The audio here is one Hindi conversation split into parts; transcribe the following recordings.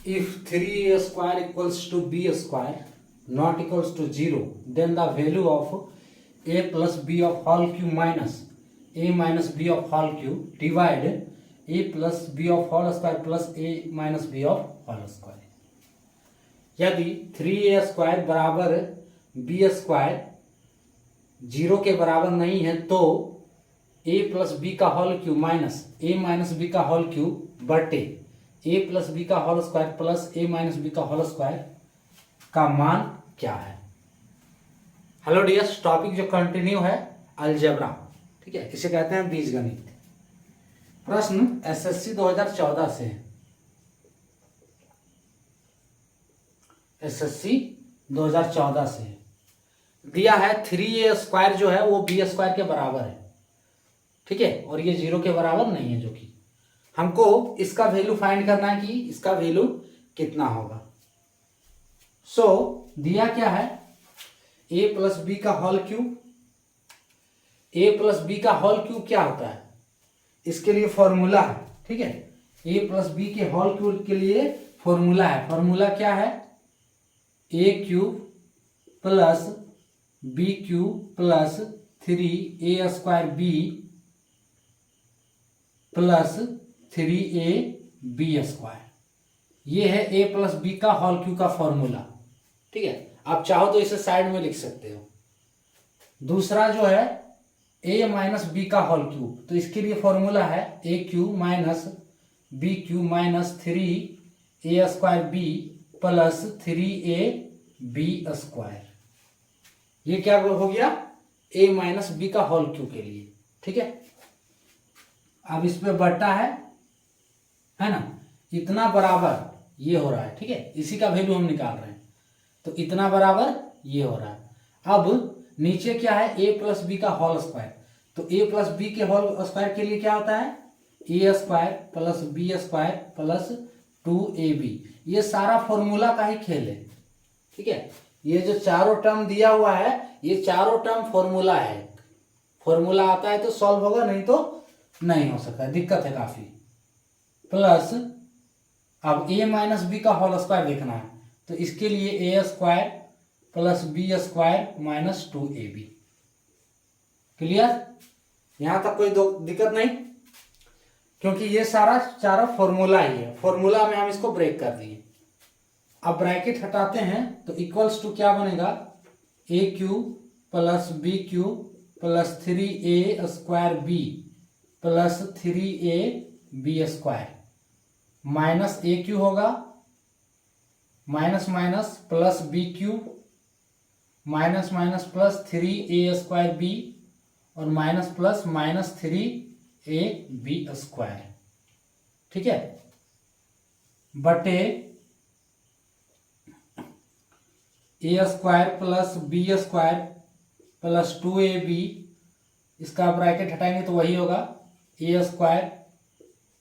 If 3a square equals to b square not equals to 0, then the value of a plus b of whole cube minus a minus b of whole cube divide a plus b of whole square plus a minus b of whole square। यदि 3a स्क्वायर बराबर b स्क्वायर 0 के बराबर नहीं है तो a प्लस बी का whole cube minus a minus B का होल क्यूब बटे a प्लस बी का whole square plus a minus B का होल स्क्वायर का मान क्या है। हेलो डियर्स, टॉपिक जो कंटिन्यू है अलजेब्रा, ठीक है, इसे कहते हैं बीजगणित। प्रश्न एसएससी 2014 से है। एसएससी 2014 से है। दिया है 3a स्क्वायर जो है वो b स्क्वायर के बराबर है, ठीक है, और ये 0 के बराबर नहीं है, जो कि हमको इसका वैल्यू फाइंड करना है कि इसका वैल्यू कितना होगा। सो दिया क्या है, a प्लस बी का whole cube. a plus B का होल क्यूब क्या होता है, इसके लिए फॉर्मूला है, ठीक है। a प्लस बी के होल क्यूब के लिए फॉर्मूला है। फॉर्मूला क्या है, a cube plus B cube plus 3a square B plus 3a B square. ये है a प्लस बी का होल क्यूब का फॉर्मूला, ठीक है। आप चाहो तो इसे साइड में लिख सकते हो। दूसरा जो है a माइनस बी का होल क्यूब, तो इसके लिए फॉर्मूला है a cube minus b cube minus 3a square B plus 3a B square. ये क्या हो गया, a माइनस बी का होल क्यूब के लिए, ठीक है। अब इस पे बटा है ना, इतना बराबर ये हो रहा है, ठीक है, इसी का वैल्यू हम निकाल रहे हैं। तो इतना बराबर ये हो रहा है। अब नीचे क्या है, a प्लस बी का होल स्क्वायर। तो a प्लस बी के होल स्क्वायर के लिए क्या होता है, a square plus B square plus 2ab। ये सारा फॉर्मूला का ही खेल है, ठीक है। ये जो चारों टर्म दिया हुआ है, ये चारों टर्म फॉर्मूला है। फॉर्मूला आता है तो सॉल्व होगा, नहीं तो नहीं हो सकता, दिक्कत है काफी। प्लस अब a माइनस बी का होल स्क्वायर देखना है, तो इसके लिए a square plus B square minus 2ab। Clear, यहां तक कोई दिक्कत नहीं, क्योंकि ये सारा चारा फॉर्मूला ही है। फॉर्मूला में हम इसको ब्रेक कर दिए। अब ब्रैकेट हटाते हैं तो इक्वल्स टू क्या बनेगा, a cube plus B cube plus 3a square B plus 3a B square minus a cube होगा, minus minus plus B cube minus minus plus 3a square B और minus plus minus 3a B square, ठीक है, बटे a square plus B square plus 2ab। इसका ब्रैकेट हटाएंगे तो वही होगा a square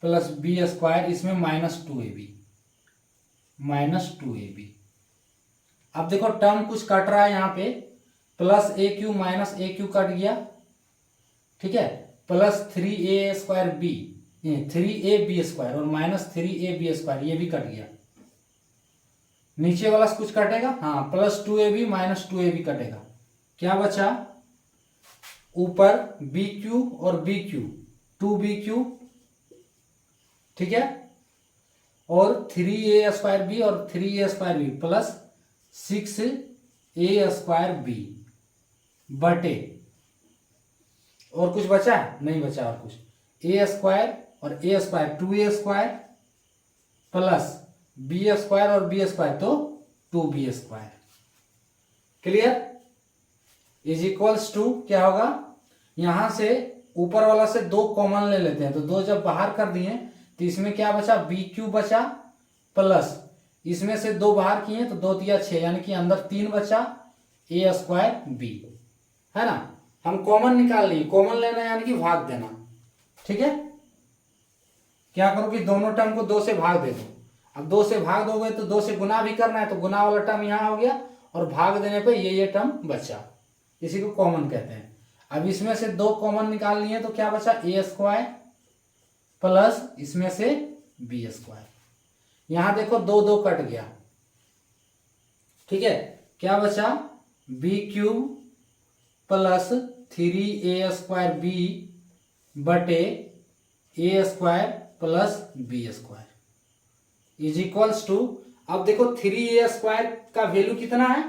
plus B square, इसमें माइनस 2ab। अब देखो टर्म कुछ कट रहा है यहाँ पे, plus a cube minus a cube cut गया, ठीक है, plus 3a square b 3ab square और माइनस 3ab स्क्वायर, ये भी कट गया। नीचे वाला कुछ कटेगा, हाँ, प्लस 2ab माइनस 2ab कटेगा। क्या बचा, ऊपर बी क्यूब और बी क्यूब 2b क्यूब, ठीक है, और 3a स्क्वायर बी और 3a square B plus 6a square b बटे, और कुछ बचा नहीं बचा, और कुछ a स्क्वायर और a square 2a square plus B square और बी स्क्वायर तो 2b square. Clear, is equals to क्या होगा, यहां से ऊपर वाला से 2 कॉमन ले लेते हैं, तो 2 जब बाहर कर दिए तो इसमें क्या बचा, बी क्यूब बचा प्लस इसमें से 2 बाहर किए तो 2 तिया 6, यानी कि अंदर 3 बचा a स्क्वायर बी, है ना। हम कॉमन निकाल लिए, कॉमन लेना यानी कि भाग देना, ठीक है। क्या करो कि दोनों टर्म को 2 से भाग दे दो। अब 2 से भाग दोगे तो 2 से गुना भी करना है, तो गुना वाला टर्म यहाँ हो गया और भाग देने पे ये टर्म बचा, इसी को कॉमन कहते हैं। अब इसमें से 2 कॉमन निकाल लिए तो क्या बचा, a स्क्वायर प्लस इसमें से बी स्क्वायर। यहां देखो दो दो कट गया, ठीक है, क्या बचा B cube plus 3a² B बटे A square plus B square is equals to, अब देखो 3a² का वैल्यू कितना है,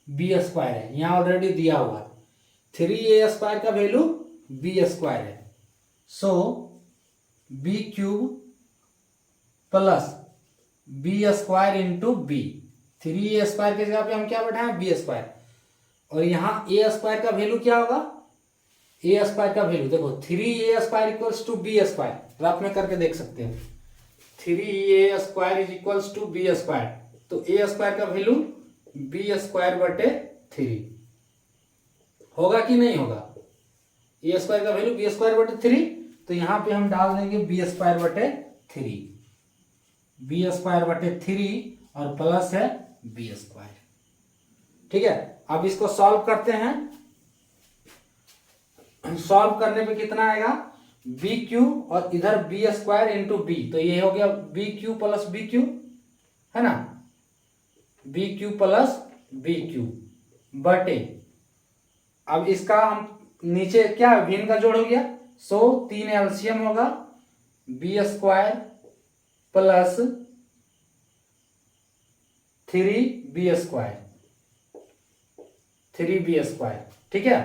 b² है, यहां ऑलरेडी दिया हुआ है, 3a² का वैल्यू b² है, so B cube plus b² into B, 3a² की जगह पे हम क्या बैठाएं b², और यहाँ a² का वैल्यू क्या होगा, a² का वैल्यू देखो 3a² equals to b², rough में करके देख सकते हैं, 3a² is equals to b², तो a² का वैल्यू b² बटे 3 होगा कि नहीं होगा, a² का वैल्यू b² बटे 3, तो यहां पे हम डाल देंगे b² बटे 3, b² बटे 3 और प्लस है b², ठीक है। अब इसको सॉल्व करते हैं, सॉल्व करने पे कितना आएगा, बी क्यू और इधर b² इंटू बी, तो ये हो गया b cube plus b cube, है ना, b cube plus b cube बटे, अब इसका हम नीचे क्या भिन्न का जोड़ हो गया, सो 3 एलसीएम होगा b² प्लस 3b², ठीक है,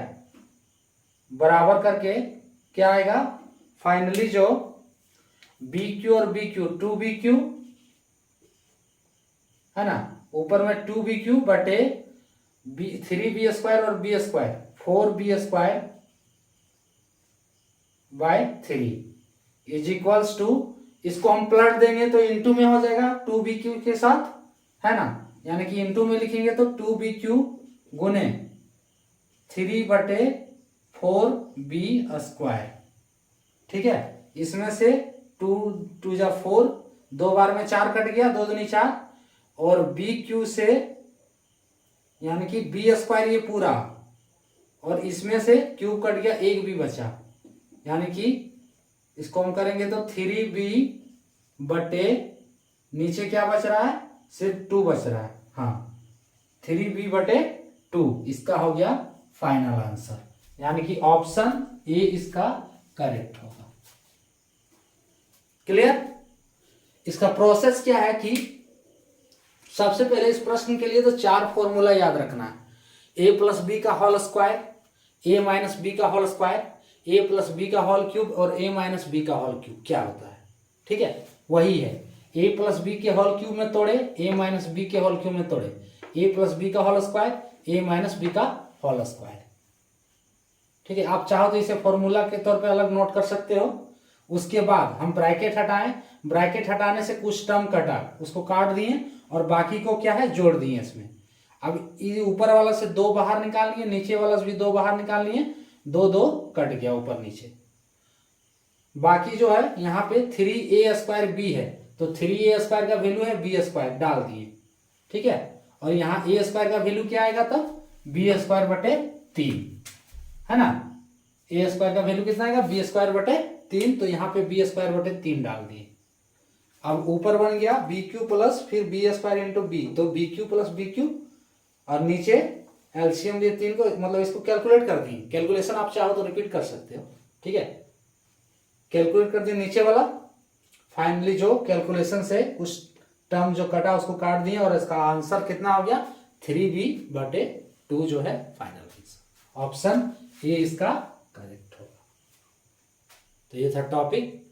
बराबर करके क्या आएगा, फाइनली जो बी क्यू और बी क्यू 2bq है ना, ऊपर में 2bq बटे 3b² और b² 4b² bye 3 is equals to, इसको हम पलट देंगे तो इंटू में हो जाएगा 2bq के साथ, है ना, यानी कि इंटू में लिखेंगे तो 2bq गुने 3 बटे 4b², ठीक है, इसमें से 2 जा 4, 2 बार में 4 कट गया, 2 दूनी 4, और bq से यानी कि b² ये पूरा, और इसमें से क्यूब कट गया, एक भी बचा, यानी कि इसको हम करेंगे तो 3b बटे नीचे क्या बच रहा है, सिर्फ 2 बच रहा है, हाँ 3b बटे 2, इसका हो गया फाइनल आंसर, यानी कि ऑप्शन ए इसका करेक्ट होगा। क्लियर। इसका प्रोसेस क्या है कि सबसे पहले इस प्रश्न के लिए तो 4 फॉर्मूला याद रखना है, a प्लस बी का whole square, a minus B का whole square, a plus B का होल क्यूब और a माइनस बी का होल क्यूब क्या होता है, ठीक है, वही है, a प्लस बी के होल क्यूब में तोड़े, a माइनस बी के होल क्यूब में तोड़े, a प्लस बी का whole square, a minus B का होल स्क्वायर, ठीक है। आप चाहो तो इसे फॉर्मूला के तौर पे अलग नोट कर सकते हो। उसके बाद हम ब्रैकेट हटाएं, ब्रैकेट हटाने से कुछ टर्म कटा, उसको काट दिए और बाकी को क्या है जोड़ दिए इसमें। अब ऊपर वाला से 2 बाहर निकाल लिए, नीचे वाला से भी 2 बाहर निकाल लिए, 2 2 कट गया ऊपर नीचे, बाकी जो है यहाँ पे 3a² है, तो 3a² का वैल्यू है b² डाल दिए, ठीक है, और यहाँ a² का वैल्यू क्या आएगा तब b² बटे 3, है ना, a² का वैल्यू कितना आएगा b² बटे 3, तो यहाँ पे b² बटे 3 डाल दिए। अब ऊपर बन गया bq प्लस फिर b² इंटू बी, तो bq प्लस bq, और नीचे एलसीएम लिए 3 को, मतलब इसको कैलकुलेट कर दिए, कैलकुलेशन आप चाहो तो रिपीट कर सकते हो, ठीक है, कैलकुलेट कर दिए नीचे वाला, फाइनली जो कैलकुलेशन से कुछ टर्म जो कटा उसको काट दिए, और इसका आंसर कितना हो गया 3b बटे 2 जो है फाइनल आंसर, ऑप्शन ये इसका करेक्ट होगा। तो ये था टॉपिक।